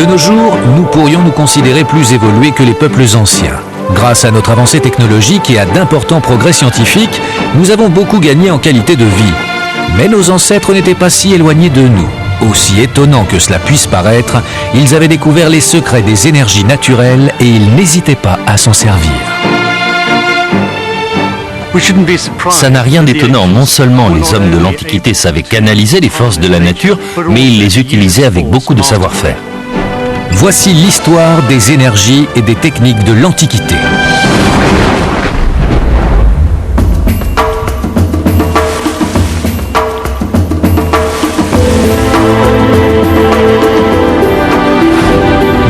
De nos jours, nous pourrions nous considérer plus évolués que les peuples anciens. Grâce à notre avancée technologique et à d'importants progrès scientifiques, nous avons beaucoup gagné en qualité de vie. Mais nos ancêtres n'étaient pas si éloignés de nous. Aussi étonnant que cela puisse paraître, ils avaient découvert les secrets des énergies naturelles et ils n'hésitaient pas à s'en servir. Ça n'a rien d'étonnant, non seulement les hommes de l'Antiquité savaient canaliser les forces de la nature, mais ils les utilisaient avec beaucoup de savoir-faire. Voici l'histoire des énergies et des techniques de l'Antiquité.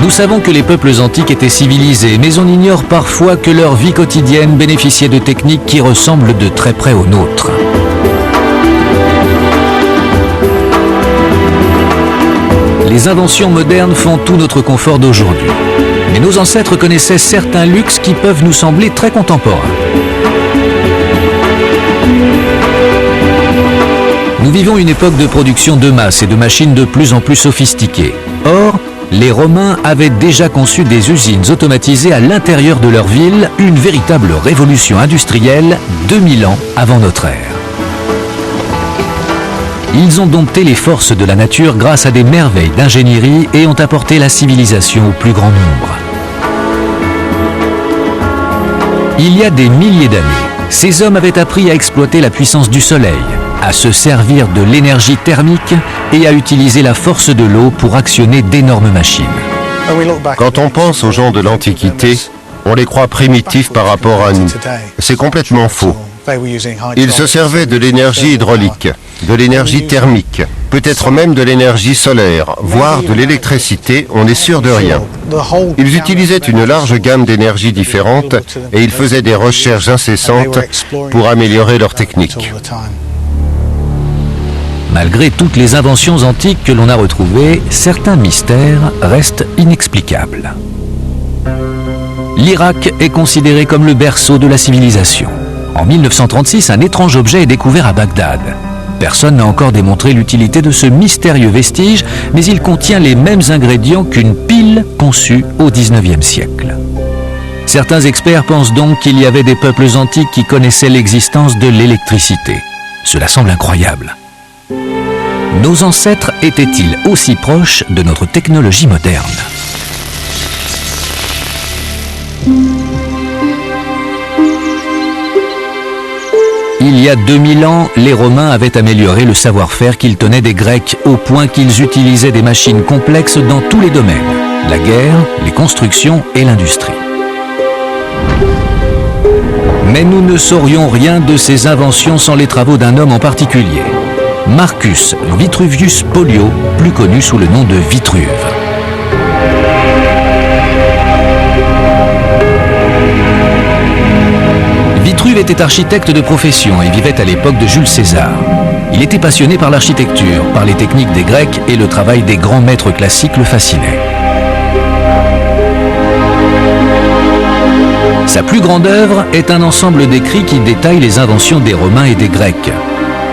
Nous savons que les peuples antiques étaient civilisés, mais on ignore parfois que leur vie quotidienne bénéficiait de techniques qui ressemblent de très près aux nôtres. Les inventions modernes font tout notre confort d'aujourd'hui. Mais nos ancêtres connaissaient certains luxes qui peuvent nous sembler très contemporains. Nous vivons une époque de production de masse et de machines de plus en plus sophistiquées. Or, les Romains avaient déjà conçu des usines automatisées à l'intérieur de leur ville, une véritable révolution industrielle 2000 ans avant notre ère. Ils ont dompté les forces de la nature grâce à des merveilles d'ingénierie et ont apporté la civilisation au plus grand nombre. Il y a des milliers d'années, ces hommes avaient appris à exploiter la puissance du soleil, à se servir de l'énergie thermique et à utiliser la force de l'eau pour actionner d'énormes machines. Quand on pense aux gens de l'Antiquité, on les croit primitifs par rapport à nous. C'est complètement faux. Ils se servaient de l'énergie hydraulique, de l'énergie thermique, peut-être même de l'énergie solaire, voire de l'électricité, on n'est sûr de rien. Ils utilisaient une large gamme d'énergies différentes et ils faisaient des recherches incessantes pour améliorer leur technique. Malgré toutes les inventions antiques que l'on a retrouvées, certains mystères restent inexplicables. L'Irak est considéré comme le berceau de la civilisation. En 1936, un étrange objet est découvert à Bagdad. Personne n'a encore démontré l'utilité de ce mystérieux vestige, mais il contient les mêmes ingrédients qu'une pile conçue au XIXe siècle. Certains experts pensent donc qu'il y avait des peuples antiques qui connaissaient l'existence de l'électricité. Cela semble incroyable. Nos ancêtres étaient-ils aussi proches de notre technologie moderne ? Il y a 2000 ans, les Romains avaient amélioré le savoir-faire qu'ils tenaient des Grecs au point qu'ils utilisaient des machines complexes dans tous les domaines, la guerre, les constructions et l'industrie. Mais nous ne saurions rien de ces inventions sans les travaux d'un homme en particulier, Marcus Vitruvius Pollio, plus connu sous le nom de Vitruve. Vitruve était architecte de profession et vivait à l'époque de Jules César. Il était passionné par l'architecture, par les techniques des Grecs et le travail des grands maîtres classiques le fascinait. Sa plus grande œuvre est un ensemble d'écrits qui détaille les inventions des Romains et des Grecs.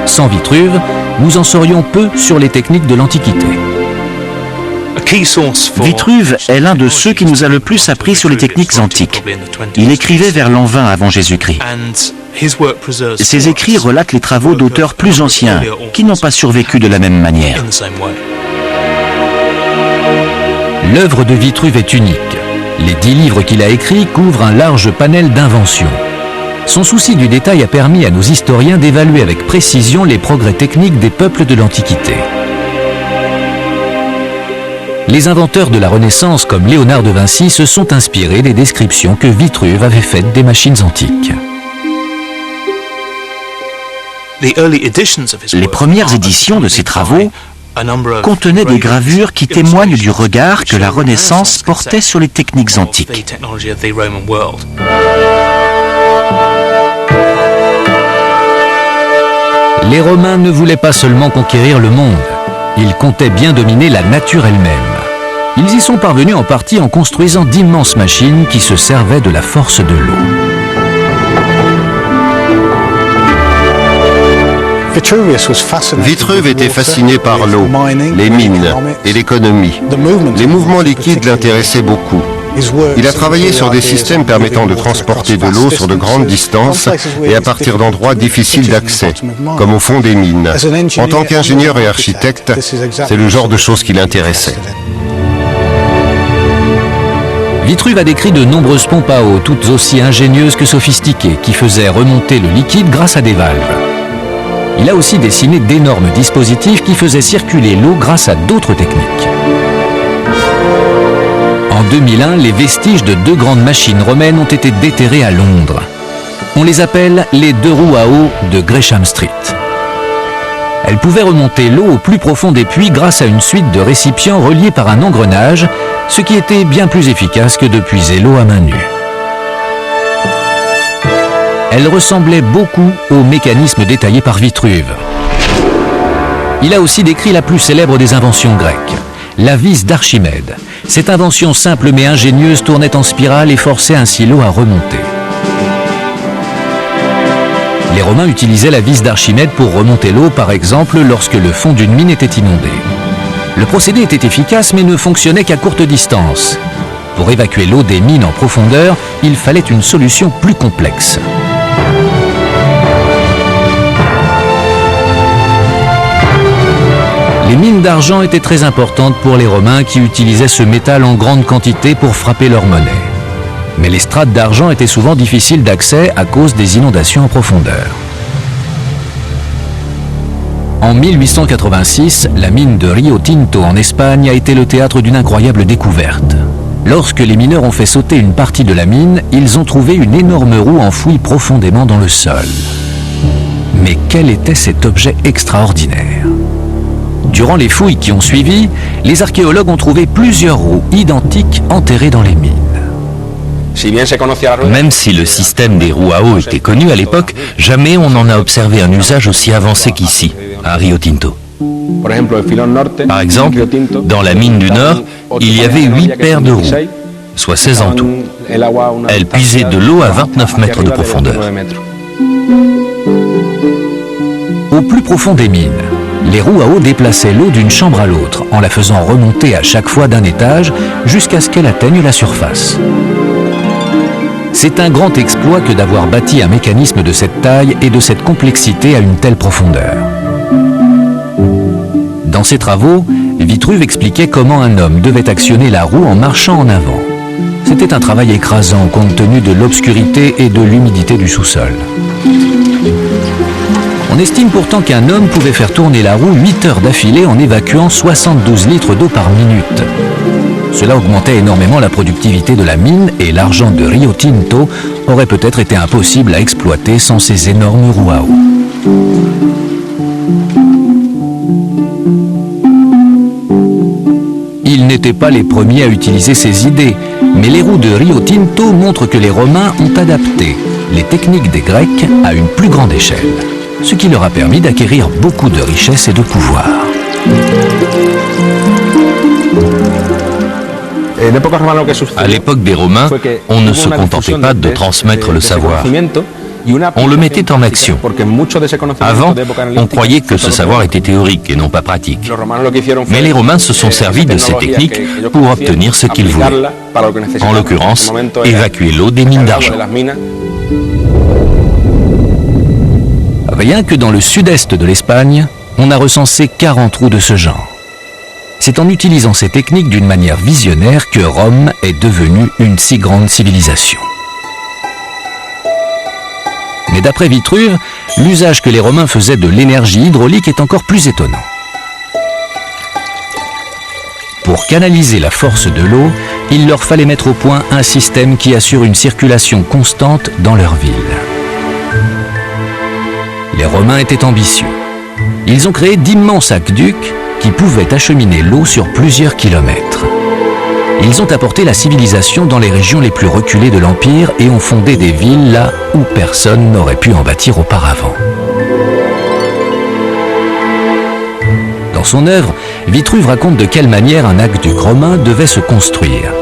Sans Vitruve, nous en saurions peu sur les techniques de l'Antiquité. Vitruve est l'un de ceux qui nous a le plus appris sur les techniques antiques. Il écrivait vers l'an 20 avant Jésus-Christ. Ses écrits relatent les travaux d'auteurs plus anciens, qui n'ont pas survécu de la même manière. L'œuvre de Vitruve est unique. Les 10 livres qu'il a écrits couvrent un large panel d'inventions. Son souci du détail a permis à nos historiens d'évaluer avec précision les progrès techniques des peuples de l'Antiquité. Les inventeurs de la Renaissance comme Léonard de Vinci se sont inspirés des descriptions que Vitruve avait faites des machines antiques. Les premières éditions de ses travaux contenaient des gravures qui témoignent du regard que la Renaissance portait sur les techniques antiques. Les Romains ne voulaient pas seulement conquérir le monde, ils comptaient bien dominer la nature elle-même. Ils y sont parvenus en partie en construisant d'immenses machines qui se servaient de la force de l'eau. Vitruve était fasciné par l'eau, les mines et l'économie. Les mouvements liquides l'intéressaient beaucoup. Il a travaillé sur des systèmes permettant de transporter de l'eau sur de grandes distances et à partir d'endroits difficiles d'accès, comme au fond des mines. En tant qu'ingénieur et architecte, c'est le genre de choses qui l'intéressait. Vitruve a décrit de nombreuses pompes à eau, toutes aussi ingénieuses que sophistiquées, qui faisaient remonter le liquide grâce à des valves. Il a aussi dessiné d'énormes dispositifs qui faisaient circuler l'eau grâce à d'autres techniques. En 2001, les vestiges de 2 grandes machines romaines ont été déterrés à Londres. On les appelle les 2 roues à eau de Gresham Street. Elles pouvaient remonter l'eau au plus profond des puits grâce à une suite de récipients reliés par un engrenage, ce qui était bien plus efficace que de puiser l'eau à main nue. Elles ressemblaient beaucoup au mécanisme détaillé par Vitruve. Il a aussi décrit la plus célèbre des inventions grecques, la vis d'Archimède. Cette invention simple mais ingénieuse tournait en spirale et forçait ainsi l'eau à remonter. Les Romains utilisaient la vis d'Archimède pour remonter l'eau, par exemple, lorsque le fond d'une mine était inondé. Le procédé était efficace mais ne fonctionnait qu'à courte distance. Pour évacuer l'eau des mines en profondeur, il fallait une solution plus complexe. Les mines d'argent étaient très importantes pour les Romains qui utilisaient ce métal en grande quantité pour frapper leur monnaie. Mais les strates d'argent étaient souvent difficiles d'accès à cause des inondations en profondeur. En 1886, la mine de Rio Tinto en Espagne a été le théâtre d'une incroyable découverte. Lorsque les mineurs ont fait sauter une partie de la mine, ils ont trouvé une énorme roue enfouie profondément dans le sol. Mais quel était cet objet extraordinaire ? Durant les fouilles qui ont suivi, les archéologues ont trouvé plusieurs roues identiques enterrées dans les mines. Même si le système des roues à eau était connu à l'époque, jamais on n'en a observé un usage aussi avancé qu'ici, à Rio Tinto. Par exemple, dans la mine du Nord, il y avait 8 paires de roues, soit 16 en tout. Elles puisaient de l'eau à 29 mètres de profondeur. Au plus profond des mines, les roues à eau déplaçaient l'eau d'une chambre à l'autre, en la faisant remonter à chaque fois d'un étage jusqu'à ce qu'elle atteigne la surface. C'est un grand exploit que d'avoir bâti un mécanisme de cette taille et de cette complexité à une telle profondeur. Dans ses travaux, Vitruve expliquait comment un homme devait actionner la roue en marchant en avant. C'était un travail écrasant compte tenu de l'obscurité et de l'humidité du sous-sol. On estime pourtant qu'un homme pouvait faire tourner la roue 8 heures d'affilée en évacuant 72 litres d'eau par minute. Cela augmentait énormément la productivité de la mine et l'argent de Rio Tinto aurait peut-être été impossible à exploiter sans ces énormes roues à eau. Ils n'étaient pas les premiers à utiliser ces idées, mais les roues de Rio Tinto montrent que les Romains ont adapté les techniques des Grecs à une plus grande échelle, ce qui leur a permis d'acquérir beaucoup de richesses et de pouvoir. À l'époque des Romains, on ne se contentait pas de transmettre le savoir. On le mettait en action. Avant, on croyait que ce savoir était théorique et non pas pratique. Mais les Romains se sont servis de ces techniques pour obtenir ce qu'ils voulaient. En l'occurrence, évacuer l'eau des mines d'argent. Rien que dans le sud-est de l'Espagne, on a recensé 40 roues de ce genre. C'est en utilisant ces techniques d'une manière visionnaire que Rome est devenue une si grande civilisation. Mais d'après Vitruve, l'usage que les Romains faisaient de l'énergie hydraulique est encore plus étonnant. Pour canaliser la force de l'eau, il leur fallait mettre au point un système qui assure une circulation constante dans leur ville. Les Romains étaient ambitieux. Ils ont créé d'immenses aqueducs qui pouvaient acheminer l'eau sur plusieurs kilomètres. Ils ont apporté la civilisation dans les régions les plus reculées de l'Empire et ont fondé des villes là où personne n'aurait pu en bâtir auparavant. Dans son œuvre, Vitruve raconte de quelle manière un aqueduc romain devait se construire.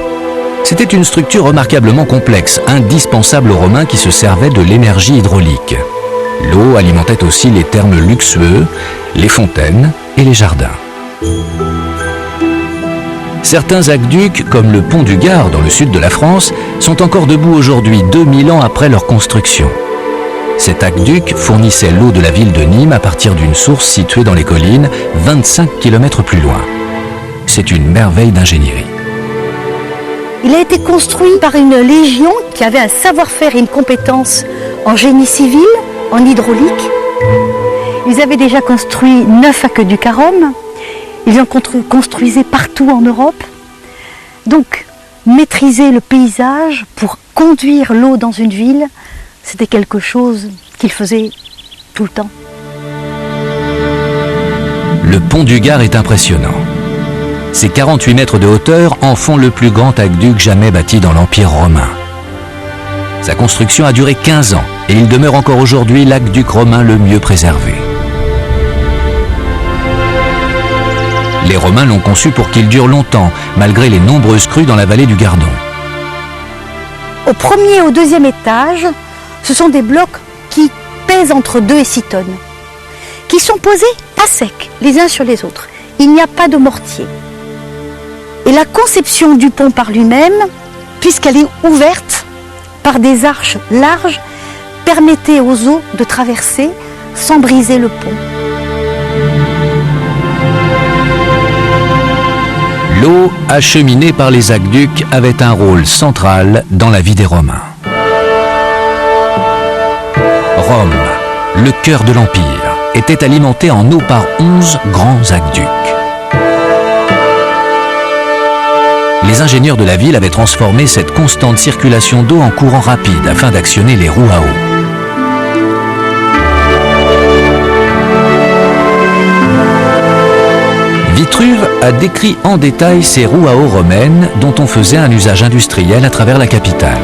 C'était une structure remarquablement complexe, indispensable aux Romains qui se servaient de l'énergie hydraulique. L'eau alimentait aussi les thermes luxueux, les fontaines et les jardins. Certains aqueducs, comme le pont du Gard dans le sud de la France, sont encore debout aujourd'hui, 2000 ans après leur construction. Cet aqueduc fournissait l'eau de la ville de Nîmes à partir d'une source située dans les collines, 25 km plus loin. C'est une merveille d'ingénierie. Il a été construit par une légion qui avait un savoir-faire et une compétence en génie civil, en hydraulique. Ils avaient déjà construit 9 aqueducs à Rome. Ils en construisaient partout en Europe. Donc, maîtriser le paysage pour conduire l'eau dans une ville, c'était quelque chose qu'ils faisaient tout le temps. Le pont du Gard est impressionnant. Ses 48 mètres de hauteur en font le plus grand aqueduc jamais bâti dans l'Empire romain. Sa construction a duré 15 ans et il demeure encore aujourd'hui l'aqueduc romain le mieux préservé. Les Romains l'ont conçu pour qu'il dure longtemps, malgré les nombreuses crues dans la vallée du Gardon. Au premier et au deuxième étage, ce sont des blocs qui pèsent entre 2 et 6 tonnes, qui sont posés à sec, les uns sur les autres. Il n'y a pas de mortier. Et la conception du pont par lui-même, puisqu'elle est ouverte par des arches larges, permettait aux eaux de traverser sans briser le pont. L'eau acheminée par les aqueducs avait un rôle central dans la vie des Romains. Rome, le cœur de l'Empire, était alimenté en eau par 11 grands aqueducs. Les ingénieurs de la ville avaient transformé cette constante circulation d'eau en courant rapide afin d'actionner les roues à eau. Vitruve a décrit en détail ces roues à eau romaines dont on faisait un usage industriel à travers la capitale.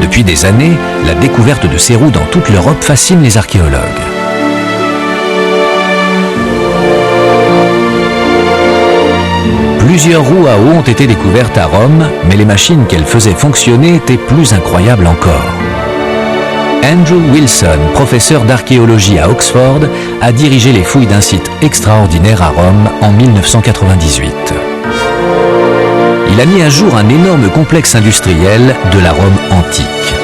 Depuis des années, la découverte de ces roues dans toute l'Europe fascine les archéologues. Plusieurs roues à eau ont été découvertes à Rome, mais les machines qu'elles faisaient fonctionner étaient plus incroyables encore. Andrew Wilson, professeur d'archéologie à Oxford, a dirigé les fouilles d'un site extraordinaire à Rome en 1998. Il a mis à jour un énorme complexe industriel de la Rome antique.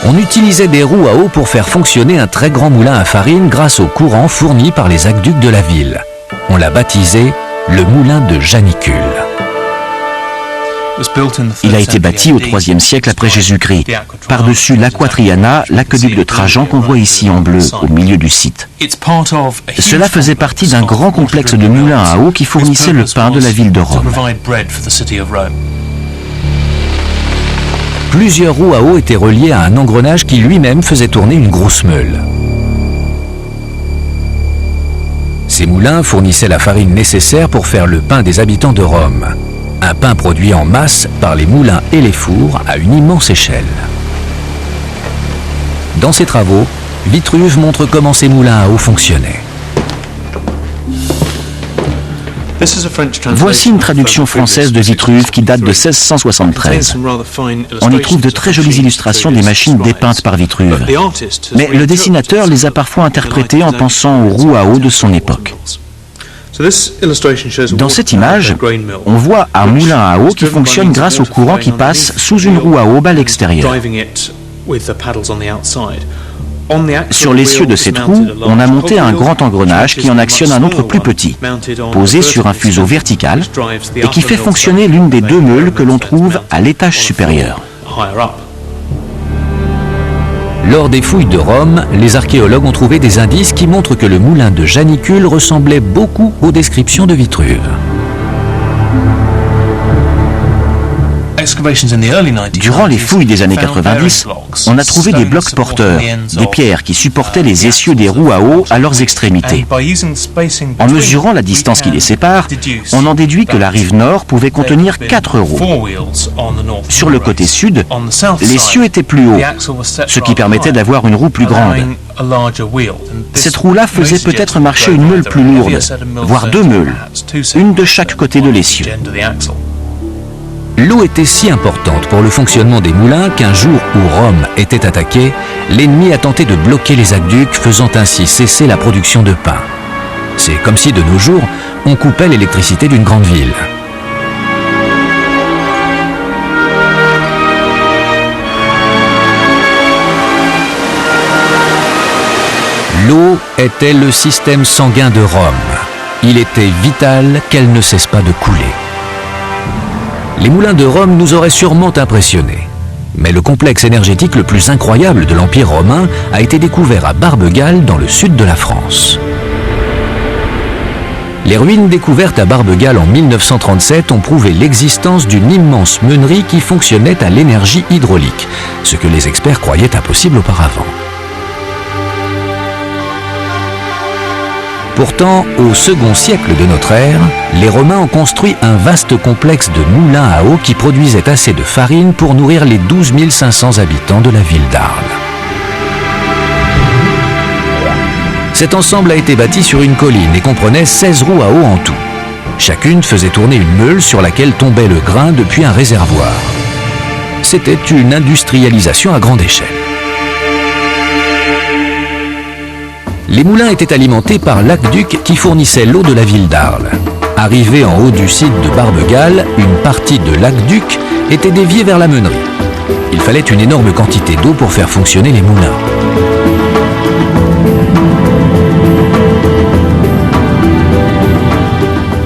On utilisait des roues à eau pour faire fonctionner un très grand moulin à farine grâce au courant fourni par les aqueducs de la ville. On l'a baptisé le moulin de Janicule. Il a été bâti au IIIe siècle après Jésus-Christ, par-dessus l'Aquatriana, l'aqueduc de Trajan qu'on voit ici en bleu, au milieu du site. Cela faisait partie d'un grand complexe de moulins à eau qui fournissait le pain de la ville de Rome. Plusieurs roues à eau étaient reliées à un engrenage qui lui-même faisait tourner une grosse meule. Ces moulins fournissaient la farine nécessaire pour faire le pain des habitants de Rome. Un pain produit en masse par les moulins et les fours à une immense échelle. Dans ses travaux, Vitruve montre comment ces moulins à eau fonctionnaient. Voici une traduction française de Vitruve qui date de 1673. On y trouve de très jolies illustrations des machines dépeintes par Vitruve. Mais le dessinateur les a parfois interprétées en pensant aux roues à eau de son époque. Dans cette image, on voit un moulin à eau qui fonctionne grâce au courant qui passe sous une roue à aube à l'extérieur. Sur l'essieu de cette roue, on a monté un grand engrenage qui en actionne un autre plus petit, posé sur un fuseau vertical et qui fait fonctionner l'une des deux meules que l'on trouve à l'étage supérieur. Lors des fouilles de Rome, les archéologues ont trouvé des indices qui montrent que le moulin de Janicule ressemblait beaucoup aux descriptions de Vitruve. Durant les fouilles des années 90, on a trouvé des blocs porteurs, des pierres qui supportaient les essieux des roues à eau à leurs extrémités. En mesurant la distance qui les sépare, on en déduit que la rive nord pouvait contenir 4 roues. Sur le côté sud, l'essieu était plus haut, ce qui permettait d'avoir une roue plus grande. Cette roue-là faisait peut-être marcher une meule plus lourde, voire deux meules, une de chaque côté de l'essieu. L'eau était si importante pour le fonctionnement des moulins qu'un jour où Rome était attaquée, l'ennemi a tenté de bloquer les aqueducs, faisant ainsi cesser la production de pain. C'est comme si de nos jours, on coupait l'électricité d'une grande ville. L'eau était le système sanguin de Rome. Il était vital qu'elle ne cesse pas de couler. Les moulins de Rome nous auraient sûrement impressionnés. Mais le complexe énergétique le plus incroyable de l'Empire romain a été découvert à Barbe-Galles, dans le sud de la France. Les ruines découvertes à Barbe-Galles en 1937 ont prouvé l'existence d'une immense meunerie qui fonctionnait à l'énergie hydraulique, ce que les experts croyaient impossible auparavant. Pourtant, au second siècle de notre ère, les Romains ont construit un vaste complexe de moulins à eau qui produisait assez de farine pour nourrir les 12 500 habitants de la ville d'Arles. Cet ensemble a été bâti sur une colline et comprenait 16 roues à eau en tout. Chacune faisait tourner une meule sur laquelle tombait le grain depuis un réservoir. C'était une industrialisation à grande échelle. Les moulins étaient alimentés par l'aqueduc qui fournissait l'eau de la ville d'Arles. Arrivé en haut du site de Barbe-Galles, une partie de l'aqueduc était déviée vers la meunerie. Il fallait une énorme quantité d'eau pour faire fonctionner les moulins.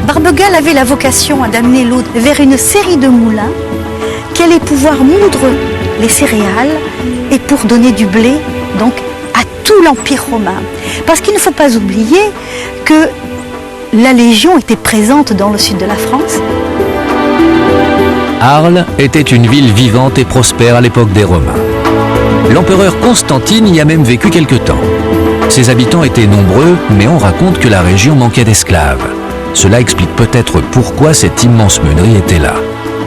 Barbe-Galles avait la vocation d'amener l'eau vers une série de moulins qui allaient pouvoir moudre les céréales et pour donner du blé, donc à tout l'Empire romain. Parce qu'il ne faut pas oublier que la Légion était présente dans le sud de la France. Arles était une ville vivante et prospère à l'époque des Romains. L'empereur Constantine y a même vécu quelque temps. Ses habitants étaient nombreux, mais on raconte que la région manquait d'esclaves. Cela explique peut-être pourquoi cette immense meunerie était là.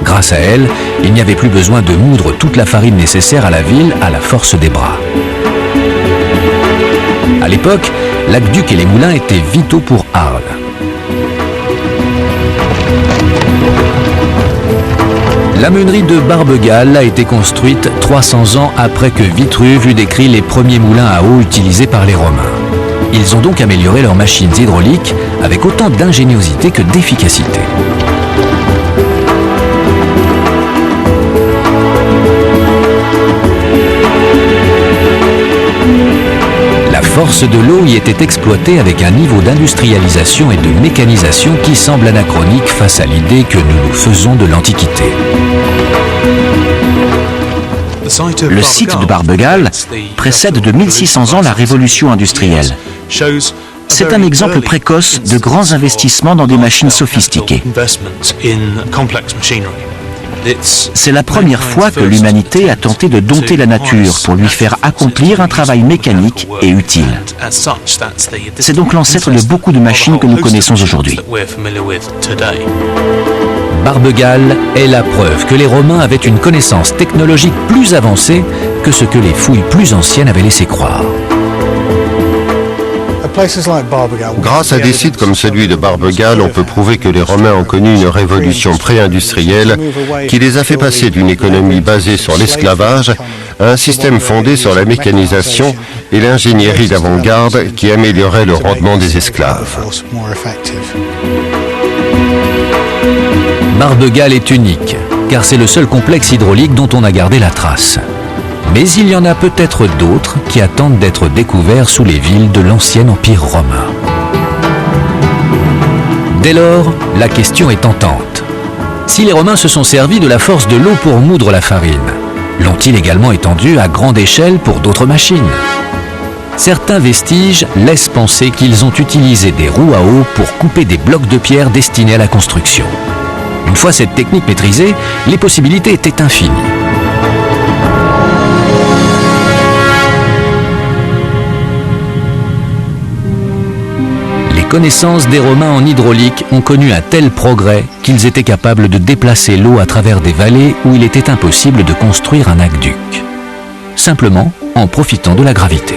Grâce à elle, il n'y avait plus besoin de moudre toute la farine nécessaire à la ville à la force des bras. À l'époque, l'aqueduc et les moulins étaient vitaux pour Arles. La meunerie de Barbe-Galles a été construite 300 ans après que Vitruve eut décrit les premiers moulins à eau utilisés par les Romains. Ils ont donc amélioré leurs machines hydrauliques avec autant d'ingéniosité que d'efficacité. La force de l'eau y était exploitée avec un niveau d'industrialisation et de mécanisation qui semble anachronique face à l'idée que nous nous faisons de l'Antiquité. Le site de Barbe-Galles précède de 1600 ans la révolution industrielle. C'est un exemple précoce de grands investissements dans des machines sophistiquées. C'est la première fois que l'humanité a tenté de dompter la nature pour lui faire accomplir un travail mécanique et utile. C'est donc l'ancêtre de beaucoup de machines que nous connaissons aujourd'hui. Barbe-Galles est la preuve que les Romains avaient une connaissance technologique plus avancée que ce que les fouilles plus anciennes avaient laissé croire. Grâce à des sites comme celui de Barbe-Galles, on peut prouver que les Romains ont connu une révolution pré-industrielle qui les a fait passer d'une économie basée sur l'esclavage à un système fondé sur la mécanisation et l'ingénierie d'avant-garde qui améliorait le rendement des esclaves. Barbe-Galles est unique, car c'est le seul complexe hydraulique dont on a gardé la trace. Mais il y en a peut-être d'autres qui attendent d'être découverts sous les villes de l'ancien Empire romain. Dès lors, la question est tentante. Si les Romains se sont servis de la force de l'eau pour moudre la farine, l'ont-ils également étendue à grande échelle pour d'autres machines? Certains vestiges laissent penser qu'ils ont utilisé des roues à eau pour couper des blocs de pierre destinés à la construction. Une fois cette technique maîtrisée, les possibilités étaient infinies. Les connaissances des Romains en hydraulique ont connu un tel progrès qu'ils étaient capables de déplacer l'eau à travers des vallées où il était impossible de construire un aqueduc. Simplement en profitant de la gravité.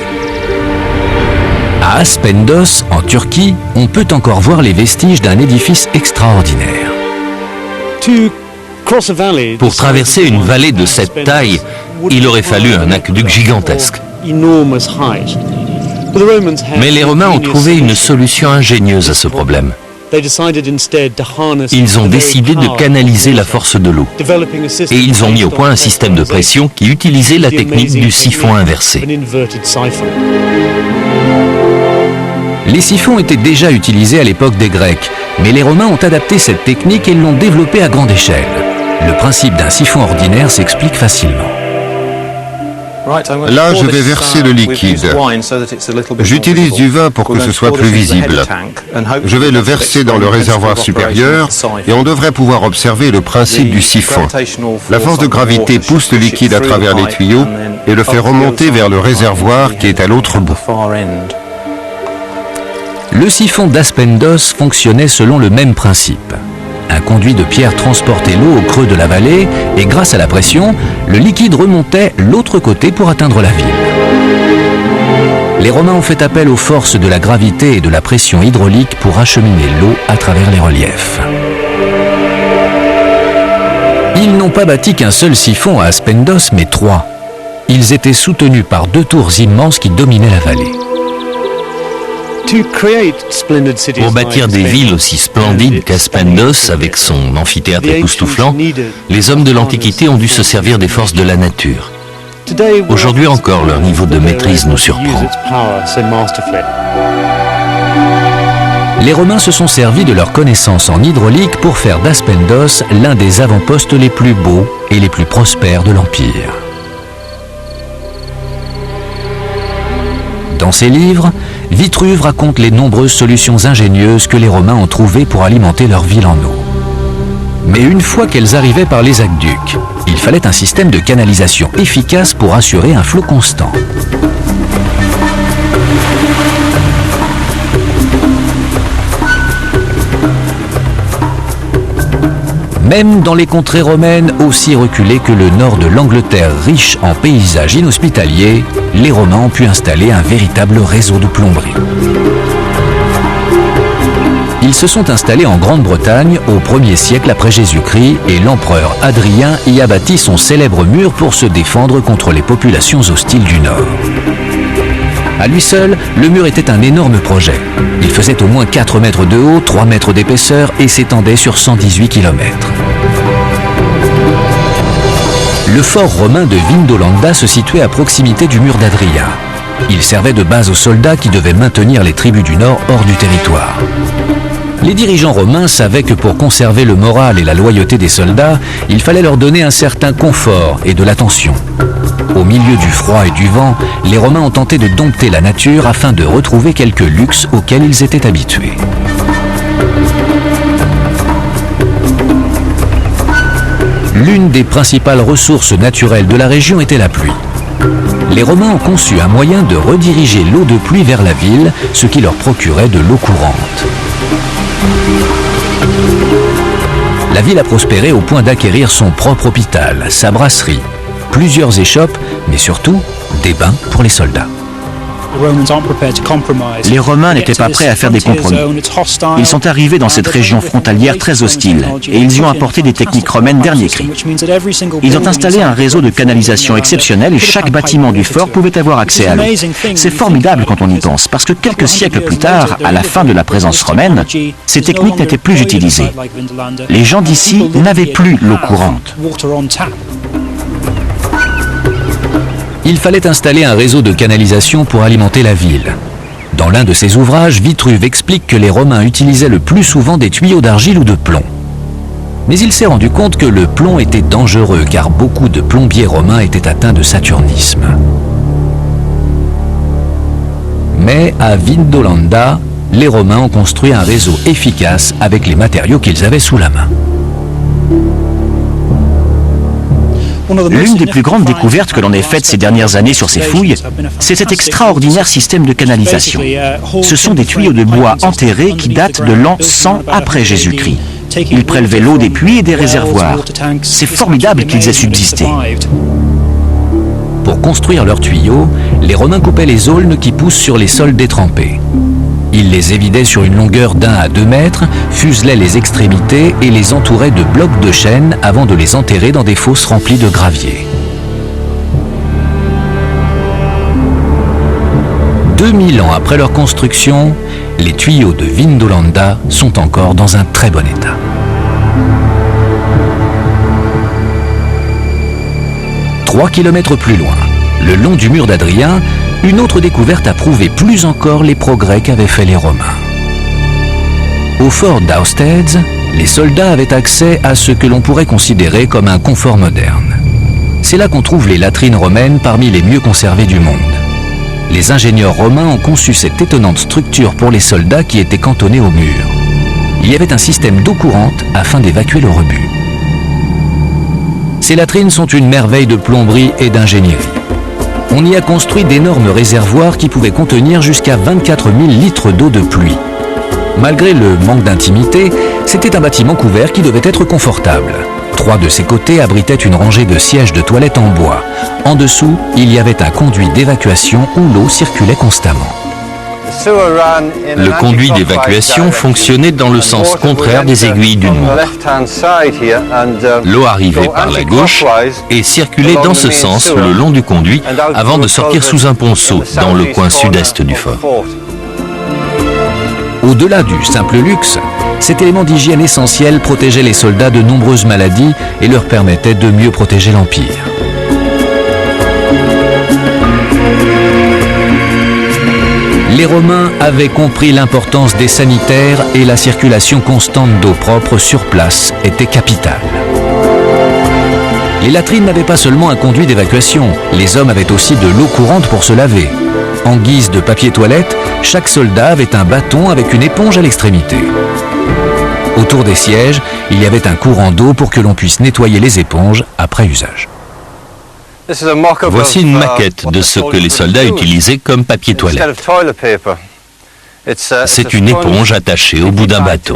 À Aspendos, en Turquie, on peut encore voir les vestiges d'un édifice extraordinaire. Pour traverser une vallée de cette taille, il aurait fallu un aqueduc gigantesque. Mais les Romains ont trouvé une solution ingénieuse à ce problème. Ils ont décidé de canaliser la force de l'eau. Et ils ont mis au point un système de pression qui utilisait la technique du siphon inversé. Les siphons étaient déjà utilisés à l'époque des Grecs, mais les Romains ont adapté cette technique et l'ont développée à grande échelle. Le principe d'un siphon ordinaire s'explique facilement. Là, je vais verser le liquide. J'utilise du vin pour que ce soit plus visible. Je vais le verser dans le réservoir supérieur et on devrait pouvoir observer le principe du siphon. La force de gravité pousse le liquide à travers les tuyaux et le fait remonter vers le réservoir qui est à l'autre bout. Le siphon d'Aspendos fonctionnait selon le même principe. Un conduit de pierre transportait l'eau au creux de la vallée et grâce à la pression, le liquide remontait l'autre côté pour atteindre la ville. Les Romains ont fait appel aux forces de la gravité et de la pression hydraulique pour acheminer l'eau à travers les reliefs. Ils n'ont pas bâti qu'un seul siphon à Aspendos, mais 3. Ils étaient soutenus par 2 tours immenses qui dominaient la vallée. Pour bâtir des villes aussi splendides qu'Aspendos, avec son amphithéâtre époustouflant, les hommes de l'Antiquité ont dû se servir des forces de la nature. Aujourd'hui encore, leur niveau de maîtrise nous surprend. Les Romains se sont servis de leurs connaissances en hydraulique pour faire d'Aspendos l'un des avant-postes les plus beaux et les plus prospères de l'Empire. Dans ses livres, Vitruve raconte les nombreuses solutions ingénieuses que les Romains ont trouvées pour alimenter leur ville en eau. Mais une fois qu'elles arrivaient par les aqueducs, il fallait un système de canalisation efficace pour assurer un flot constant. Même dans les contrées romaines aussi reculées que le nord de l'Angleterre riche en paysages inhospitaliers, les Romains ont pu installer un véritable réseau de plomberie. Ils se sont installés en Grande-Bretagne au 1er siècle après Jésus-Christ et l'empereur Hadrien y a bâti son célèbre mur pour se défendre contre les populations hostiles du nord. À lui seul, le mur était un énorme projet. Il faisait au moins 4 mètres de haut, 3 mètres d'épaisseur et s'étendait sur 118 km. Le fort romain de Vindolanda se situait à proximité du mur d'Hadrien. Il servait de base aux soldats qui devaient maintenir les tribus du nord hors du territoire. Les dirigeants romains savaient que pour conserver le moral et la loyauté des soldats, il fallait leur donner un certain confort et de l'attention. Au milieu du froid et du vent, les Romains ont tenté de dompter la nature afin de retrouver quelques luxes auxquels ils étaient habitués. L'une des principales ressources naturelles de la région était la pluie. Les Romains ont conçu un moyen de rediriger l'eau de pluie vers la ville, ce qui leur procurait de l'eau courante. La ville a prospéré au point d'acquérir son propre hôpital, sa brasserie, plusieurs échoppes, mais surtout des bains pour les soldats. Les Romains n'étaient pas prêts à faire des compromis. Ils sont arrivés dans cette région frontalière très hostile et ils y ont apporté des techniques romaines dernier cri. Ils ont installé un réseau de canalisation exceptionnel et chaque bâtiment du fort pouvait avoir accès à l'eau. C'est formidable quand on y pense, parce que quelques siècles plus tard, à la fin de la présence romaine, ces techniques n'étaient plus utilisées. Les gens d'ici n'avaient plus l'eau courante. Il fallait installer un réseau de canalisation pour alimenter la ville. Dans l'un de ses ouvrages, Vitruve explique que les Romains utilisaient le plus souvent des tuyaux d'argile ou de plomb. Mais il s'est rendu compte que le plomb était dangereux car beaucoup de plombiers romains étaient atteints de saturnisme. Mais à Vindolanda, les Romains ont construit un réseau efficace avec les matériaux qu'ils avaient sous la main. L'une des plus grandes découvertes que l'on ait faites ces dernières années sur ces fouilles, c'est cet extraordinaire système de canalisation. Ce sont des tuyaux de bois enterrés qui datent de l'an 100 après Jésus-Christ. Ils prélevaient l'eau des puits et des réservoirs. C'est formidable qu'ils aient subsisté. Pour construire leurs tuyaux, les Romains coupaient les aulnes qui poussent sur les sols détrempés. Il les évidait sur une longueur d'1 à 2 mètres, fuselait les extrémités et les entourait de blocs de chêne avant de les enterrer dans des fosses remplies de gravier. 2000 ans après leur construction, les tuyaux de Vindolanda sont encore dans un très bon état. Trois kilomètres plus loin, le long du mur d'Adrien, une autre découverte a prouvé plus encore les progrès qu'avaient fait les Romains. Au fort d'Austerlitz, les soldats avaient accès à ce que l'on pourrait considérer comme un confort moderne. C'est là qu'on trouve les latrines romaines parmi les mieux conservées du monde. Les ingénieurs romains ont conçu cette étonnante structure pour les soldats qui étaient cantonnés au mur. Il y avait un système d'eau courante afin d'évacuer le rebut. Ces latrines sont une merveille de plomberie et d'ingénierie. On y a construit d'énormes réservoirs qui pouvaient contenir jusqu'à 24 000 litres d'eau de pluie. Malgré le manque d'intimité, c'était un bâtiment couvert qui devait être confortable. 3 de ses côtés abritaient une rangée de sièges de toilette en bois. En dessous, il y avait un conduit d'évacuation où l'eau circulait constamment. Le conduit d'évacuation fonctionnait dans le sens contraire des aiguilles d'une montre. L'eau arrivait par la gauche et circulait dans ce sens le long du conduit avant de sortir sous un ponceau dans le coin sud-est du fort. Au-delà du simple luxe, cet élément d'hygiène essentiel protégeait les soldats de nombreuses maladies et leur permettait de mieux protéger l'Empire. Les Romains avaient compris l'importance des sanitaires et la circulation constante d'eau propre sur place était capitale. Les latrines n'avaient pas seulement un conduit d'évacuation, les hommes avaient aussi de l'eau courante pour se laver. En guise de papier toilette, chaque soldat avait un bâton avec une éponge à l'extrémité. Autour des sièges, il y avait un courant d'eau pour que l'on puisse nettoyer les éponges après usage. Voici une maquette de ce que les soldats utilisaient comme papier toilette. C'est une éponge attachée au bout d'un bâton.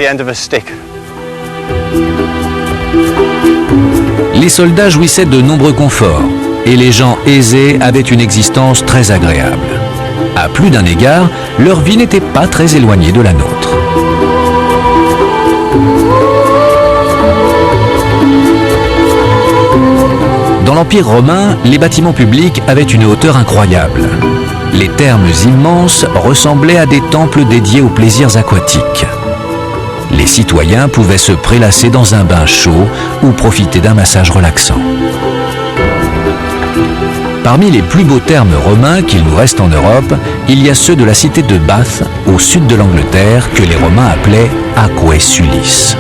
Les soldats jouissaient de nombreux conforts et les gens aisés avaient une existence très agréable. À plus d'un égard, leur vie n'était pas très éloignée de la nôtre. Dans l'Empire romain, les bâtiments publics avaient une hauteur incroyable. Les thermes immenses ressemblaient à des temples dédiés aux plaisirs aquatiques. Les citoyens pouvaient se prélasser dans un bain chaud ou profiter d'un massage relaxant. Parmi les plus beaux termes romains qu'il nous reste en Europe, il y a ceux de la cité de Bath, au sud de l'Angleterre, que les Romains appelaient Aquae Sulis.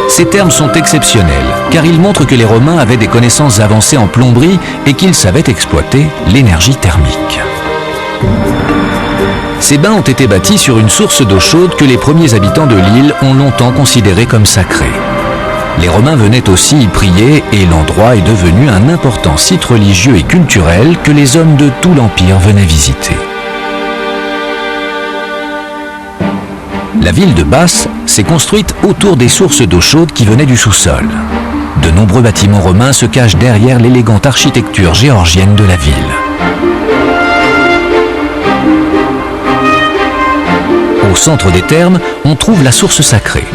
Ces termes sont exceptionnels, car ils montrent que les Romains avaient des connaissances avancées en plomberie et qu'ils savaient exploiter l'énergie thermique. Ces bains ont été bâtis sur une source d'eau chaude que les premiers habitants de l'île ont longtemps considérée comme sacrée. Les Romains venaient aussi y prier et l'endroit est devenu un important site religieux et culturel que les hommes de tout l'Empire venaient visiter. La ville de Bath s'est construite autour des sources d'eau chaude qui venaient du sous-sol. De nombreux bâtiments romains se cachent derrière l'élégante architecture géorgienne de la ville. Au centre des thermes, on trouve la source sacrée.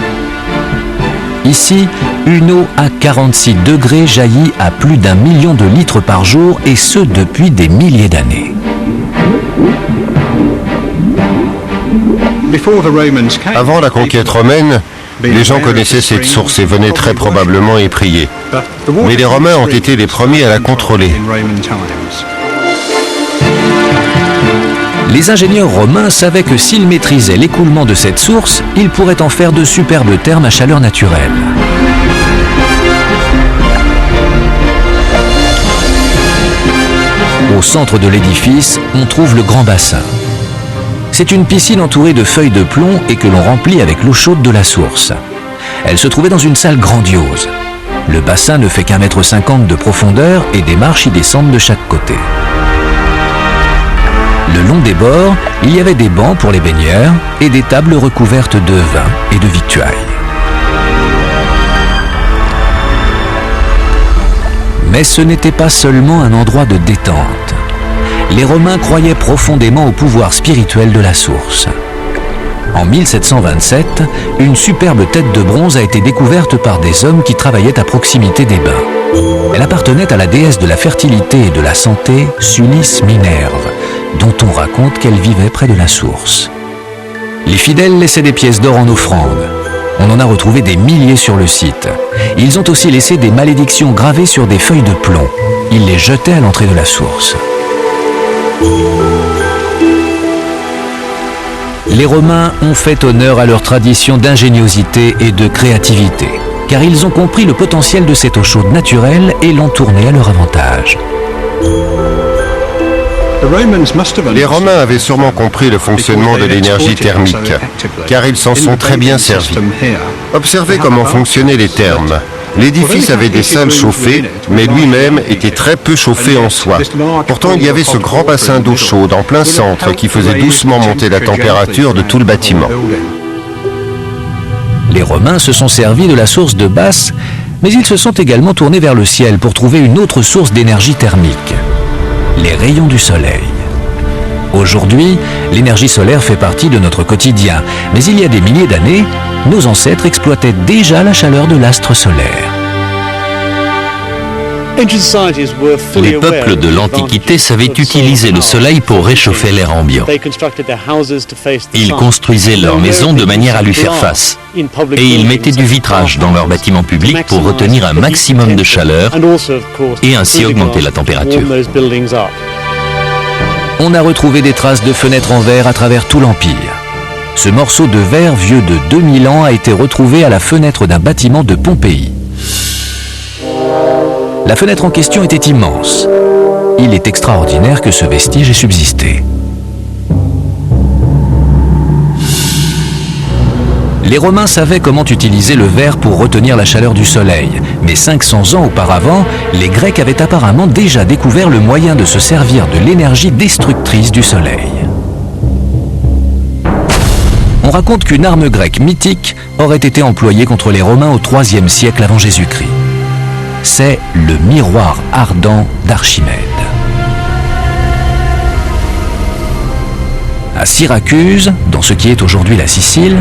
Ici, une eau à 46 degrés jaillit à plus d'1 million de litres par jour, et ce depuis des milliers d'années. Avant la conquête romaine, les gens connaissaient cette source et venaient très probablement y prier. Mais les Romains ont été les premiers à la contrôler. Les ingénieurs romains savaient que s'ils maîtrisaient l'écoulement de cette source, ils pourraient en faire de superbes thermes à chaleur naturelle. Au centre de l'édifice, on trouve le grand bassin. C'est une piscine entourée de feuilles de plomb et que l'on remplit avec l'eau chaude de la source. Elle se trouvait dans une salle grandiose. Le bassin ne fait qu'1,50 m de profondeur et des marches y descendent de chaque côté. Le long des bords, il y avait des bancs pour les baigneurs et des tables recouvertes de vin et de victuailles. Mais ce n'était pas seulement un endroit de détente. Les Romains croyaient profondément au pouvoir spirituel de la source. En 1727, une superbe tête de bronze a été découverte par des hommes qui travaillaient à proximité des bains. Elle appartenait à la déesse de la fertilité et de la santé, Sulis Minerve, dont on raconte qu'elle vivait près de la source. Les fidèles laissaient des pièces d'or en offrande. On en a retrouvé des milliers sur le site. Ils ont aussi laissé des malédictions gravées sur des feuilles de plomb. Ils les jetaient à l'entrée de la source. Les Romains ont fait honneur à leur tradition d'ingéniosité et de créativité, car ils ont compris le potentiel de cette eau chaude naturelle et l'ont tournée à leur avantage. Les Romains avaient sûrement compris le fonctionnement de l'énergie thermique, car ils s'en sont très bien servis. Observez comment fonctionnaient les thermes. L'édifice avait des salles chauffées, mais lui-même était très peu chauffé en soi. Pourtant, il y avait ce grand bassin d'eau chaude en plein centre qui faisait doucement monter la température de tout le bâtiment. Les Romains se sont servis de la source de Basse, mais ils se sont également tournés vers le ciel pour trouver une autre source d'énergie thermique, les rayons du soleil. Aujourd'hui, l'énergie solaire fait partie de notre quotidien, mais il y a des milliers d'années, nos ancêtres exploitaient déjà la chaleur de l'astre solaire. Les peuples de l'Antiquité savaient utiliser le soleil pour réchauffer l'air ambiant. Ils construisaient leurs maisons de manière à lui faire face. Et ils mettaient du vitrage dans leurs bâtiments publics pour retenir un maximum de chaleur et ainsi augmenter la température. On a retrouvé des traces de fenêtres en verre à travers tout l'Empire. Ce morceau de verre vieux de 2000 ans a été retrouvé à la fenêtre d'un bâtiment de Pompéi. La fenêtre en question était immense. Il est extraordinaire que ce vestige ait subsisté. Les Romains savaient comment utiliser le verre pour retenir la chaleur du soleil, mais 500 ans auparavant, les Grecs avaient apparemment déjà découvert le moyen de se servir de l'énergie destructrice du soleil. On raconte qu'une arme grecque mythique aurait été employée contre les Romains au IIIe siècle avant Jésus-Christ. C'est le miroir ardent d'Archimède. À Syracuse, dans ce qui est aujourd'hui la Sicile,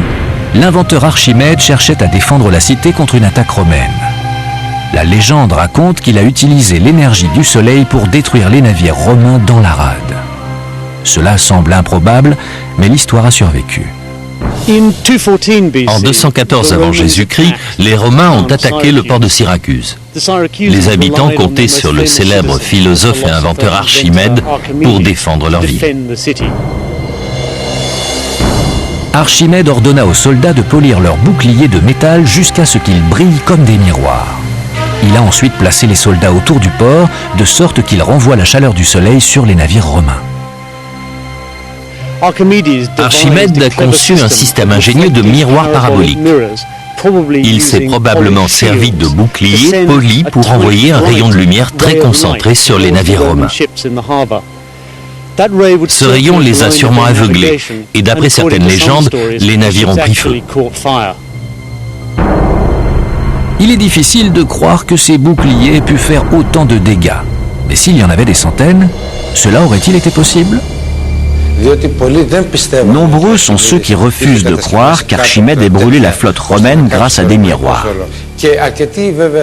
l'inventeur Archimède cherchait à défendre la cité contre une attaque romaine. La légende raconte qu'il a utilisé l'énergie du soleil pour détruire les navires romains dans la rade. Cela semble improbable, mais l'histoire a survécu. En 214 avant Jésus-Christ, les Romains ont attaqué le port de Syracuse. Les habitants comptaient sur le célèbre philosophe et inventeur Archimède pour défendre leur ville. Archimède ordonna aux soldats de polir leurs boucliers de métal jusqu'à ce qu'ils brillent comme des miroirs. Il a ensuite placé les soldats autour du port, de sorte qu'ils renvoient la chaleur du soleil sur les navires romains. Archimède a conçu un système ingénieux de miroirs paraboliques. Il s'est probablement servi de boucliers polis pour envoyer un rayon de lumière très concentré sur les navires romains. Ce rayon les a sûrement aveuglés, et d'après certaines légendes, les navires ont pris feu. Il est difficile de croire que ces boucliers aient pu faire autant de dégâts. Mais s'il y en avait des centaines, cela aurait-il été possible ? Nombreux sont ceux qui refusent de croire qu'Archimède ait brûlé la flotte romaine grâce à des miroirs.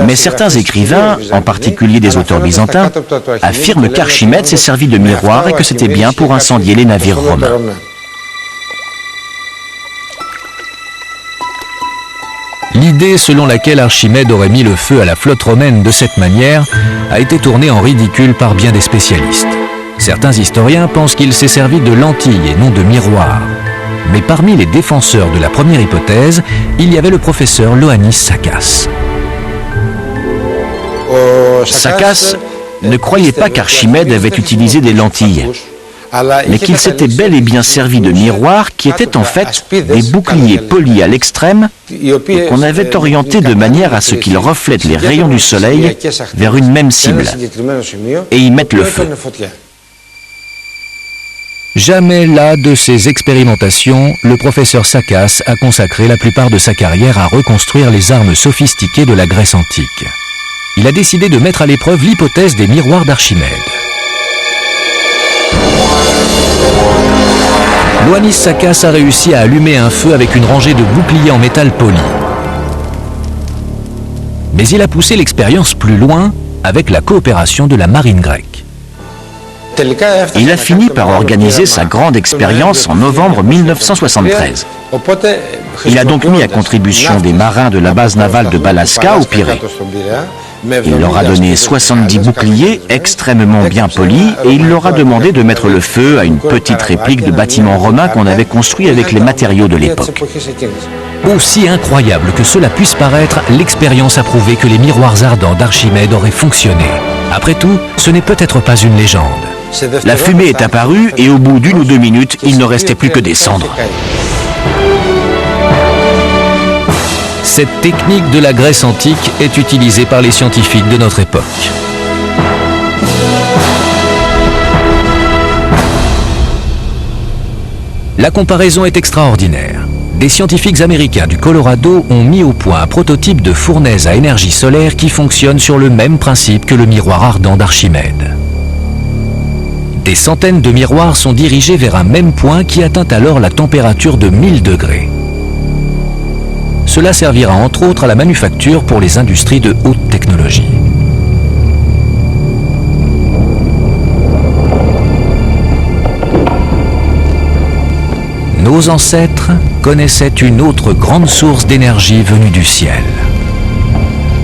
Mais certains écrivains, en particulier des auteurs byzantins, affirment qu'Archimède s'est servi de miroirs et que c'était bien pour incendier les navires romains. L'idée selon laquelle Archimède aurait mis le feu à la flotte romaine de cette manière a été tournée en ridicule par bien des spécialistes. Certains historiens pensent qu'il s'est servi de lentilles et non de miroirs. Mais parmi les défenseurs de la première hypothèse, il y avait le professeur Ioannis Sakkas. Sakkas ne croyait pas qu'Archimède avait utilisé des lentilles, mais qu'il s'était bel et bien servi de miroirs qui étaient en fait des boucliers polis à l'extrême et qu'on avait orientés de manière à ce qu'ils reflètent les rayons du soleil vers une même cible et y mettent le feu. Jamais là de ses expérimentations, le professeur Sakkas a consacré la plupart de sa carrière à reconstruire les armes sophistiquées de la Grèce antique. il a décidé de mettre à l'épreuve l'hypothèse des miroirs d'Archimède. Ioannis Sakas a réussi à allumer un feu avec une rangée de boucliers en métal poli. Mais il a poussé l'expérience plus loin avec la coopération de la marine grecque. Il a fini par organiser sa grande expérience en novembre 1973. Il a donc mis à contribution des marins de la base navale de Balaska au Pirée. Il leur a donné 70 boucliers extrêmement bien polis et il leur a demandé de mettre le feu à une petite réplique de bâtiment romain qu'on avait construit avec les matériaux de l'époque. Aussi incroyable que cela puisse paraître, l'expérience a prouvé que les miroirs ardents d'Archimède auraient fonctionné. Après tout, ce n'est peut-être pas une légende. La fumée est apparue et au bout d'1 ou 2 minutes, il ne restait plus que des cendres. Cette technique de la Grèce antique est utilisée par les scientifiques de notre époque. La comparaison est extraordinaire. Des scientifiques américains du Colorado ont mis au point un prototype de fournaise à énergie solaire qui fonctionne sur le même principe que le miroir ardent d'Archimède. Des centaines de miroirs sont dirigés vers un même point qui atteint alors la température de 1000 degrés. Cela servira entre autres à la manufacture pour les industries de haute technologie. Nos ancêtres connaissaient une autre grande source d'énergie venue du ciel.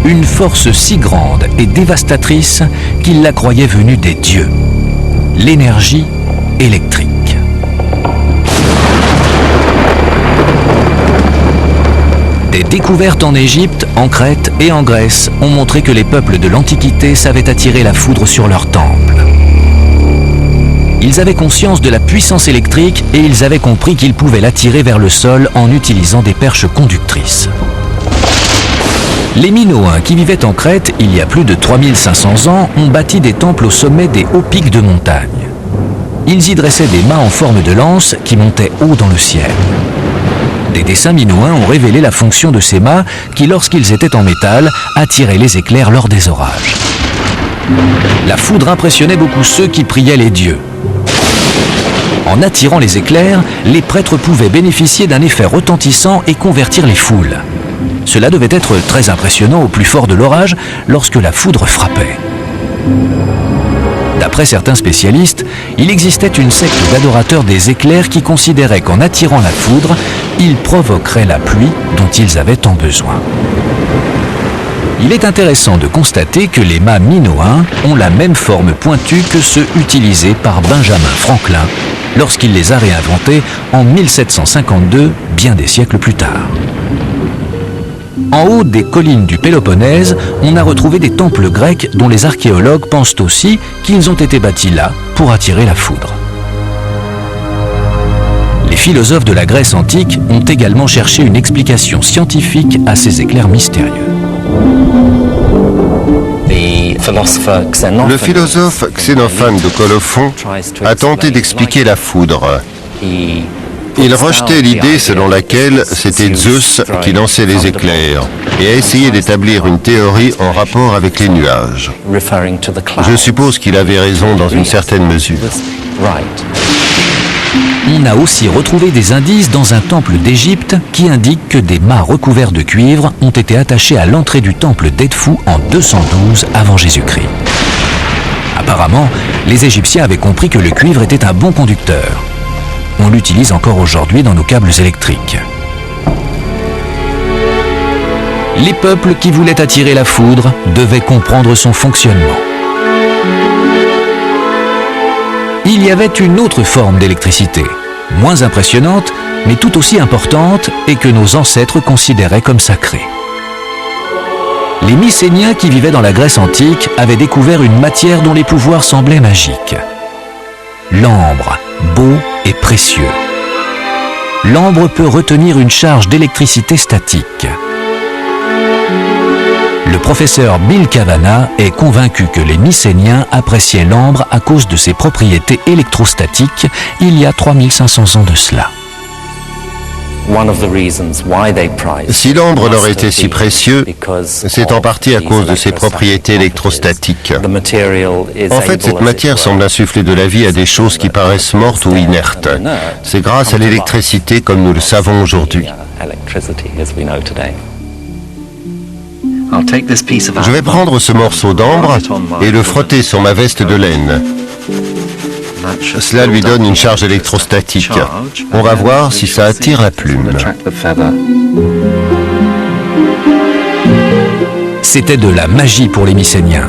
Une force si grande et dévastatrice qu'ils la croyaient venue des dieux. L'énergie électrique. Des découvertes en Égypte, en Crète et en Grèce ont montré que les peuples de l'Antiquité savaient attirer la foudre sur leurs temples. Ils avaient conscience de la puissance électrique et ils avaient compris qu'ils pouvaient l'attirer vers le sol en utilisant des perches conductrices. Les Minoens qui vivaient en Crète il y a plus de 3500 ans ont bâti des temples au sommet des hauts pics de montagne. Ils y dressaient des mâts en forme de lance qui montaient haut dans le ciel. Des dessins minoens ont révélé la fonction de ces mâts qui, lorsqu'ils étaient en métal, attiraient les éclairs lors des orages. La foudre impressionnait beaucoup ceux qui priaient les dieux. En attirant les éclairs, les prêtres pouvaient bénéficier d'un effet retentissant et convertir les foules. Cela devait être très impressionnant au plus fort de l'orage lorsque la foudre frappait. D'après certains spécialistes, il existait une secte d'adorateurs des éclairs qui considéraient qu'en attirant la foudre, ils provoqueraient la pluie dont ils avaient tant besoin. Il est intéressant de constater que les mâts minoens ont la même forme pointue que ceux utilisés par Benjamin Franklin lorsqu'il les a réinventés en 1752, bien des siècles plus tard. En haut des collines du Péloponnèse, on a retrouvé des temples grecs dont les archéologues pensent aussi qu'ils ont été bâtis là pour attirer la foudre. Les philosophes de la Grèce antique ont également cherché une explication scientifique à ces éclairs mystérieux. Le philosophe Xénophane de Colophon a tenté d'expliquer la foudre. Il rejetait l'idée selon laquelle c'était Zeus qui lançait les éclairs et a essayé d'établir une théorie en rapport avec les nuages. Je suppose qu'il avait raison dans une certaine mesure. On a aussi retrouvé des indices dans un temple d'Égypte qui indiquent que des mâts recouverts de cuivre ont été attachés à l'entrée du temple d'Edfou en 212 avant Jésus-Christ. Apparemment, les Égyptiens avaient compris que le cuivre était un bon conducteur. On l'utilise encore aujourd'hui dans nos câbles électriques. Les peuples qui voulaient attirer la foudre devaient comprendre son fonctionnement. Il y avait une autre forme d'électricité, moins impressionnante, mais tout aussi importante et que nos ancêtres considéraient comme sacrée. Les Mycéniens qui vivaient dans la Grèce antique avaient découvert une matière dont les pouvoirs semblaient magiques. L'ambre, beau et précieux. L'ambre peut retenir une charge d'électricité statique. Le professeur Bill Cavanagh est convaincu que les Mycéniens appréciaient l'ambre à cause de ses propriétés électrostatiques il y a 3500 ans de cela. Si l'ambre leur était si précieux, c'est en partie à cause de ses propriétés électrostatiques. En fait, cette matière semble insuffler de la vie à des choses qui paraissent mortes ou inertes. C'est grâce à l'électricité comme nous le savons aujourd'hui. Je vais prendre ce morceau d'ambre et le frotter sur ma veste de laine. Cela lui donne une charge électrostatique. On va voir si ça attire la plume. C'était de la magie pour les Mycéniens.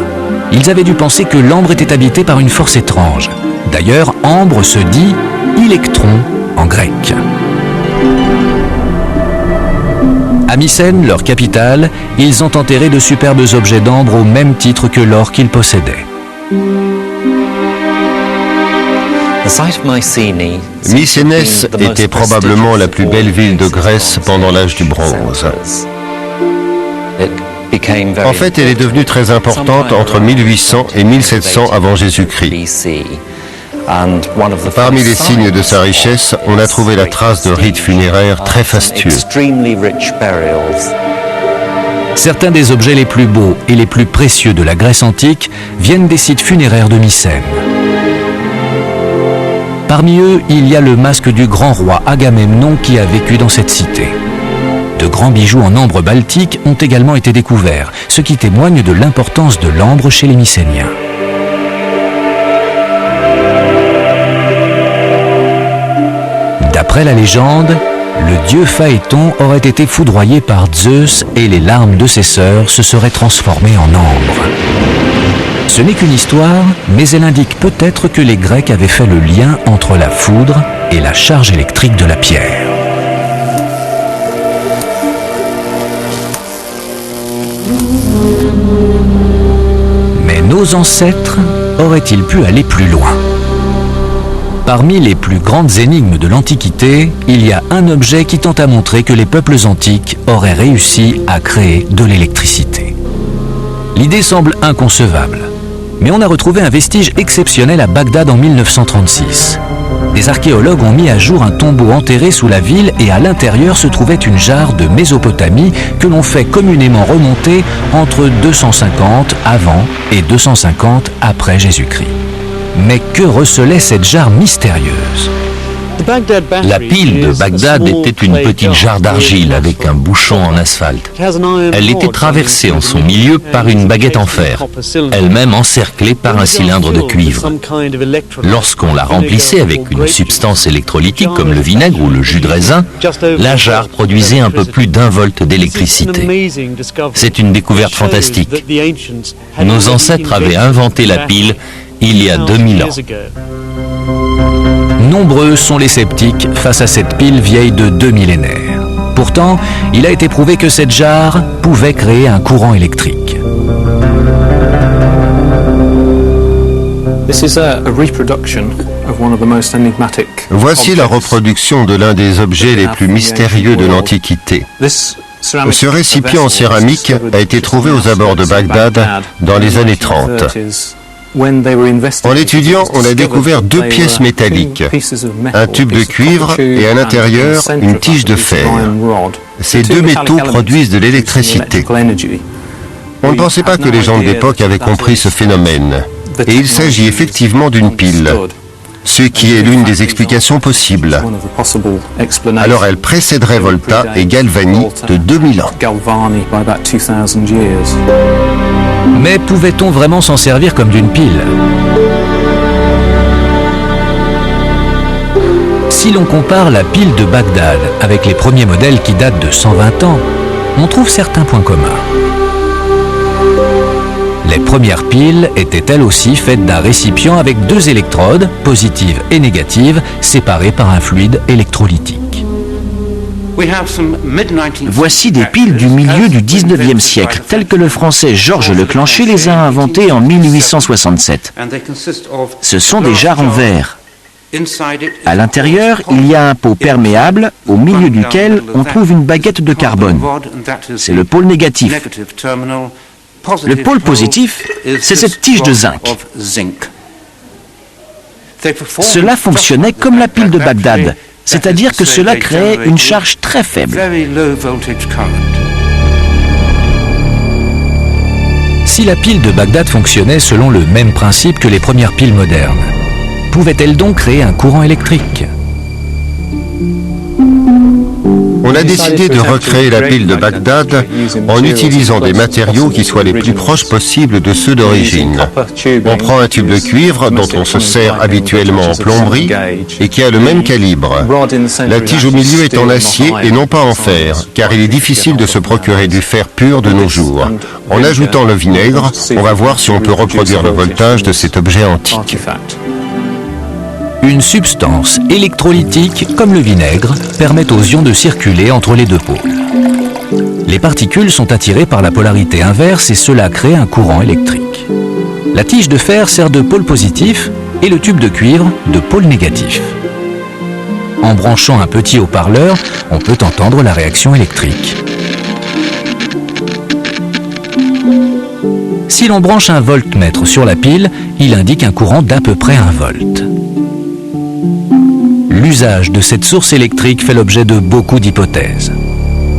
Ils avaient dû penser que l'ambre était habité par une force étrange. D'ailleurs, ambre se dit électron en grec. À Mycène, leur capitale, ils ont enterré de superbes objets d'ambre au même titre que l'or qu'ils possédaient. Mycénès était probablement la plus belle ville de Grèce pendant l'âge du bronze. En fait, elle est devenue très importante entre 1800 et 1700 avant Jésus-Christ. Parmi les signes de sa richesse, on a trouvé la trace de rites funéraires très fastueux. Certains des objets les plus beaux et les plus précieux de la Grèce antique viennent des sites funéraires de Mycène. Parmi eux, il y a le masque du grand roi Agamemnon qui a vécu dans cette cité. De grands bijoux en ambre baltique ont également été découverts, ce qui témoigne de l'importance de l'ambre chez les Mycéniens. D'après la légende, le dieu Phaéton aurait été foudroyé par Zeus et les larmes de ses sœurs se seraient transformées en ambre. Ce n'est qu'une histoire, mais elle indique peut-être que les Grecs avaient fait le lien entre la foudre et la charge électrique de la pierre. Mais nos ancêtres auraient-ils pu aller plus loin ? Parmi les plus grandes énigmes de l'Antiquité, il y a un objet qui tente à montrer que les peuples antiques auraient réussi à créer de l'électricité. L'idée semble inconcevable, mais on a retrouvé un vestige exceptionnel à Bagdad en 1936. Des archéologues ont mis à jour un tombeau enterré sous la ville et à l'intérieur se trouvait une jarre de Mésopotamie que l'on fait communément remonter entre 250 avant et 250 après Jésus-Christ. Mais que recelait cette jarre mystérieuse ? La pile de Bagdad était une petite jarre d'argile avec un bouchon en asphalte. Elle était traversée en son milieu par une baguette en fer, elle-même encerclée par un cylindre de cuivre. Lorsqu'on la remplissait avec une substance électrolytique comme le vinaigre ou le jus de raisin, la jarre produisait un peu plus d'1 volt d'électricité. C'est une découverte fantastique. Nos ancêtres avaient inventé la pile il y a 2000 ans. Nombreux sont les sceptiques face à cette pile vieille de 2 millénaires. Pourtant, il a été prouvé que cette jarre pouvait créer un courant électrique. Voici la reproduction de l'un des objets les plus mystérieux de l'Antiquité. Ce récipient en céramique a été trouvé aux abords de Bagdad dans les années 30. En l'étudiant, on a découvert 2 pièces métalliques, un tube de cuivre et à l'intérieur une tige de fer. Ces 2 métaux produisent de l'électricité. On ne pensait pas que les gens de l'époque avaient compris ce phénomène. Et il s'agit effectivement d'une pile, ce qui est l'une des explications possibles. Alors elle précéderait Volta et Galvani de 2000 ans. Mais pouvait-on vraiment s'en servir comme d'une pile ? Si l'on compare la pile de Bagdad avec les premiers modèles qui datent de 120 ans, on trouve certains points communs. Les premières piles étaient elles aussi faites d'un récipient avec 2 électrodes, positives et négatives, séparées par un fluide électrolytique. Voici des piles du milieu du 19e siècle, telles que le français Georges Leclanché les a inventées en 1867. Ce sont des jarres en verre. À l'intérieur, il y a un pot perméable au milieu duquel on trouve une baguette de carbone. C'est le pôle négatif. Le pôle positif, c'est cette tige de zinc. Cela fonctionnait comme la pile de Bagdad. c'est-à-dire que cela créait une charge très faible. Si la pile de Bagdad fonctionnait selon le même principe que les premières piles modernes, pouvait-elle donc créer un courant électrique ? On a décidé de recréer la pile de Bagdad en utilisant des matériaux qui soient les plus proches possibles de ceux d'origine. On prend un tube de cuivre dont on se sert habituellement en plomberie et qui a le même calibre. La tige au milieu est en acier et non pas en fer, car il est difficile de se procurer du fer pur de nos jours. En ajoutant le vinaigre, on va voir si on peut reproduire le voltage de cet objet antique. Une substance électrolytique, comme le vinaigre, permet aux ions de circuler entre les deux pôles. Les particules sont attirées par la polarité inverse et cela crée un courant électrique. La tige de fer sert de pôle positif et le tube de cuivre de pôle négatif. En branchant un petit haut-parleur, on peut entendre la réaction électrique. Si l'on branche un voltmètre sur la pile, il indique un courant d'à peu près 1 volt. L'usage de cette source électrique fait l'objet de beaucoup d'hypothèses.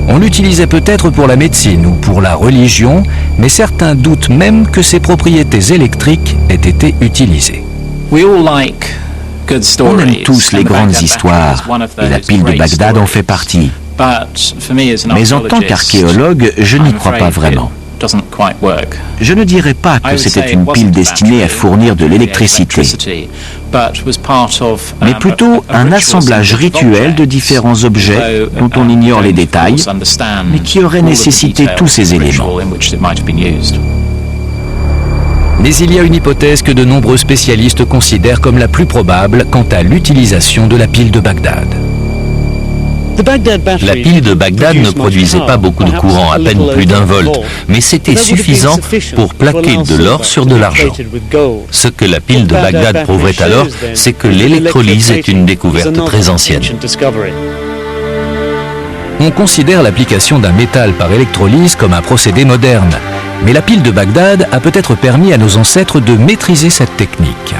On l'utilisait peut-être pour la médecine ou pour la religion, mais certains doutent même que ses propriétés électriques aient été utilisées. On aime tous les grandes histoires, et la pile de Bagdad en fait partie. Mais en tant qu'archéologue, je n'y crois pas vraiment. Je ne dirais pas que c'était une pile destinée à fournir de l'électricité, mais plutôt un assemblage rituel de différents objets dont on ignore les détails, mais qui aurait nécessité tous ces éléments. Mais il y a une hypothèse que de nombreux spécialistes considèrent comme la plus probable quant à l'utilisation de la pile de Bagdad. La pile de Bagdad ne produisait pas beaucoup de courant, à peine plus d'1 volt, mais c'était suffisant pour plaquer de l'or sur de l'argent. Ce que la pile de Bagdad prouverait alors, c'est que l'électrolyse est une découverte très ancienne. On considère l'application d'un métal par électrolyse comme un procédé moderne, mais la pile de Bagdad a peut-être permis à nos ancêtres de maîtriser cette technique.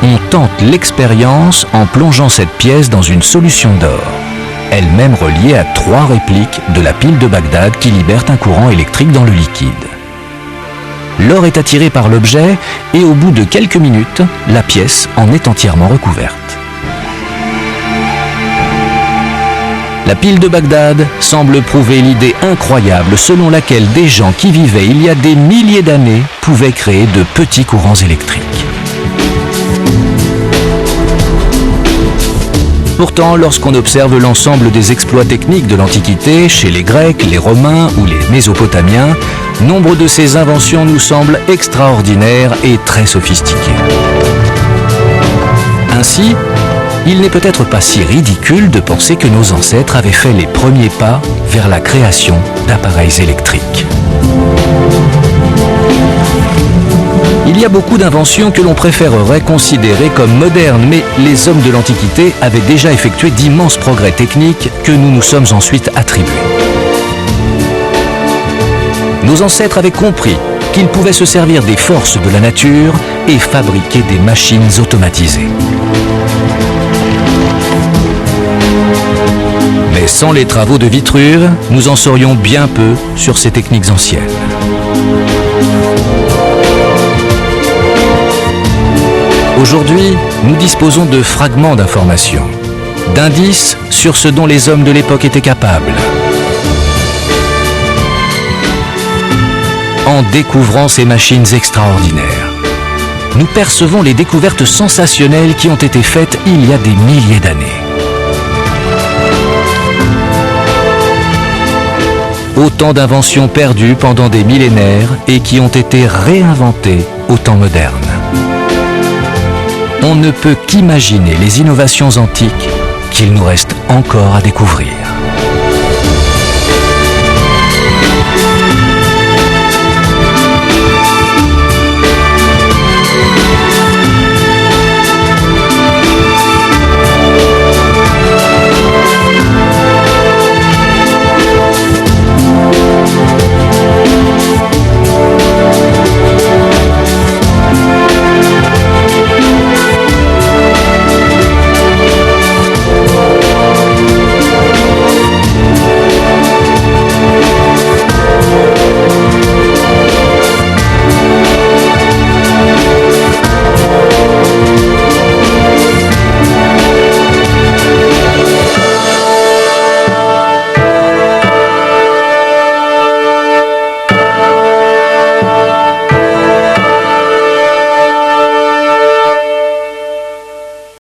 On tente l'expérience en plongeant cette pièce dans une solution d'or, elle-même reliée à 3 répliques de la pile de Bagdad qui libèrent un courant électrique dans le liquide. L'or est attiré par l'objet et au bout de quelques minutes, la pièce en est entièrement recouverte. La pile de Bagdad semble prouver l'idée incroyable selon laquelle des gens qui vivaient il y a des milliers d'années pouvaient créer de petits courants électriques. Pourtant, lorsqu'on observe l'ensemble des exploits techniques de l'Antiquité, chez les Grecs, les Romains ou les Mésopotamiens, nombre de ces inventions nous semblent extraordinaires et très sophistiquées. Ainsi, il n'est peut-être pas si ridicule de penser que nos ancêtres avaient fait les premiers pas vers la création d'appareils électriques. Il y a beaucoup d'inventions que l'on préférerait considérer comme modernes, mais les hommes de l'Antiquité avaient déjà effectué d'immenses progrès techniques que nous nous sommes ensuite attribués. Nos ancêtres avaient compris qu'ils pouvaient se servir des forces de la nature et fabriquer des machines automatisées. Mais sans les travaux de Vitruve, nous en saurions bien peu sur ces techniques anciennes. Aujourd'hui, nous disposons de fragments d'informations, d'indices sur ce dont les hommes de l'époque étaient capables. En découvrant ces machines extraordinaires, nous percevons les découvertes sensationnelles qui ont été faites il y a des milliers d'années. Autant d'inventions perdues pendant des millénaires et qui ont été réinventées au temps moderne. On ne peut qu'imaginer les innovations antiques qu'il nous reste encore à découvrir.